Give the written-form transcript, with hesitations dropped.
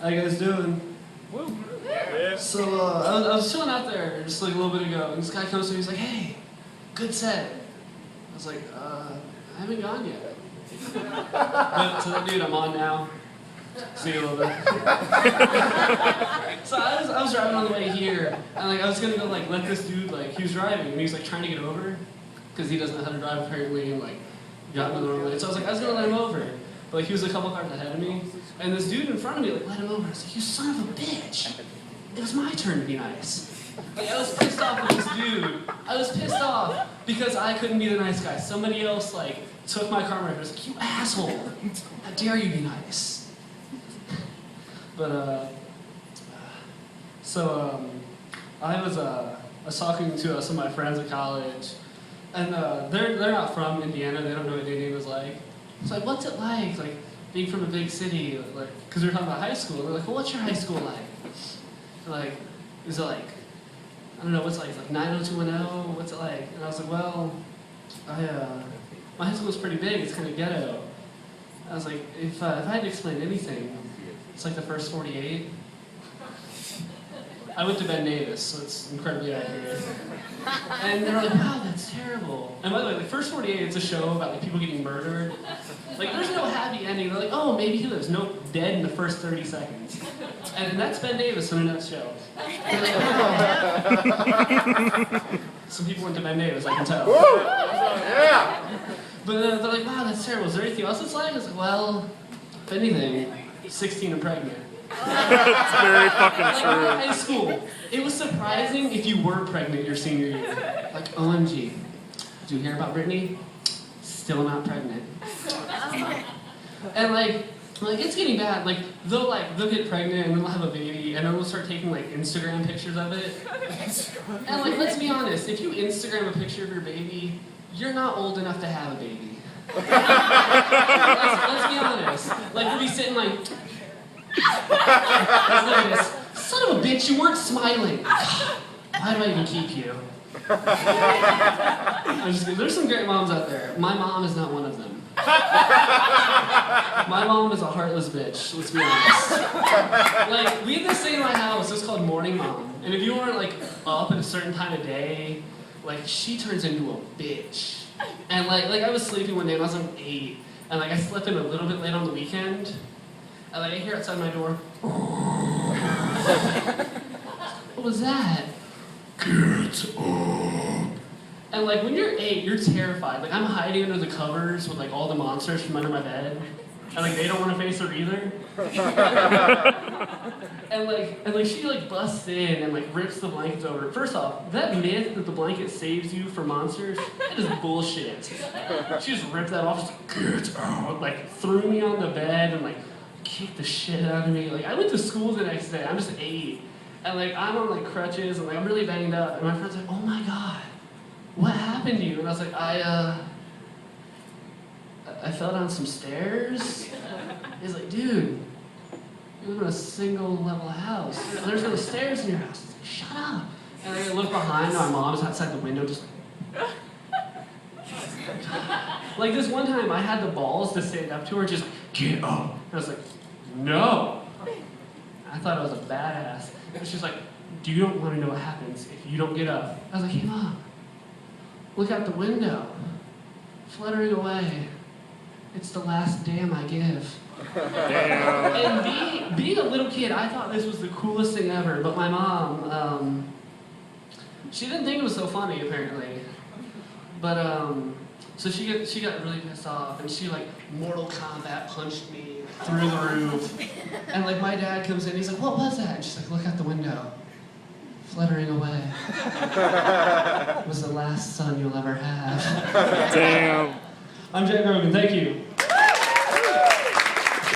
How you guys doing? Yeah. So I was chilling out there just like a little bit ago, and this guy comes to me. He's like, "Hey, good set." I was like, "I haven't gone yet." But to the dude, I'm on now. See you a little bit. So I was driving on the way here, and like I was gonna go like let this dude like he was driving, and he was like trying to get over, because he doesn't know how to drive apparently, and like got in the wrong lane. So I was like I was gonna let him over, but like he was a couple cars ahead of me, and this dude in front of me like let him over. I was like, "You son of a bitch! It was my turn to be nice." Like I was pissed off with this dude. I was pissed off because I couldn't be the nice guy. Somebody else like took my car and I was like, "You asshole! How dare you be nice?" But I was talking to some of my friends at college, and they're not from Indiana. They don't know what Indiana was like. It's like, what's it like being from a big city? Like, because they're talking about high school. They're like, well, what's your high school like? They're like, is it like, I don't know, what's it like? It's like 90210? What's it like? And I was like, well, my high school is pretty big. It's kind of ghetto. I was like, if I had to explain anything, it's like the first 48. I went to Ben Davis, so it's incredibly accurate. And they're like, wow, that's terrible. And by the way, like First 48, it's a show about like people getting murdered. Like there's no happy ending. They're like, oh, maybe he lives. Nope, dead in the first 30 seconds. And that's Ben Davis in a nutshell. Some people went to Ben Davis, I can tell. Yeah. But they're like, wow, that's terrible. Is there anything else that's like? I was like, well, if anything, 16 and pregnant. It's very fucking Like, true. in high school, it was surprising if you were pregnant your senior year. Like, OMG. Did you hear about Brittany? Still not pregnant. And like it's getting bad. Like they'll get pregnant and then they'll have a baby and then they'll start taking like Instagram pictures of it. And like let's be honest, if you Instagram a picture of your baby, you're not old enough to have a baby. let's be honest. Like you'll be sitting like this. Son of a bitch, you weren't smiling. Why do I even keep you? There's some great moms out there. My mom is not one of them. My mom is a heartless bitch, let's be honest. Like, we have this thing in my house, it's called morning mom. And if you weren't like up at a certain time of day, like she turns into a bitch. And like I was sleeping one day and I was like 8, and like I slept in a little bit late on the weekend. And like I hear outside my door. What was that? Get up. And like when you're 8, you're terrified. Like I'm hiding under the covers with like all the monsters from under my bed. And like they don't want to face her either. and like she like busts in and like rips the blankets over. First off, that myth that the blanket saves you from monsters, that is bullshit. She just ripped that off, just like, get out, like threw me on the bed and like kicked the shit out of me. Like I went to school the next day. I'm just 8. And like I'm on like crutches and like I'm really banged up. And my friend's like, oh my god, what happened to you? And I was like, I fell down some stairs. He's like, dude, you live in a single level house. There's no stairs in your house. I was like, shut up. And I look behind, and my mom's outside the window just like this one time I had the balls to stand up to her, just get up. And I was like, no. I thought I was a badass. And she's like, do you don't want to know what happens if you don't get up? I was like, hey mom, look out the window. Fluttering away. It's the last damn I give. Damn. And being a little kid, I thought this was the coolest thing ever, but my mom, she didn't think it was so funny apparently. But so she got really pissed off and she like Mortal Kombat punched me through the roof. And like my dad comes in, he's like, what was that? And she's like, look out the window. Fluttering away. It was the last son you'll ever have. Damn. I'm Grogan, thank you.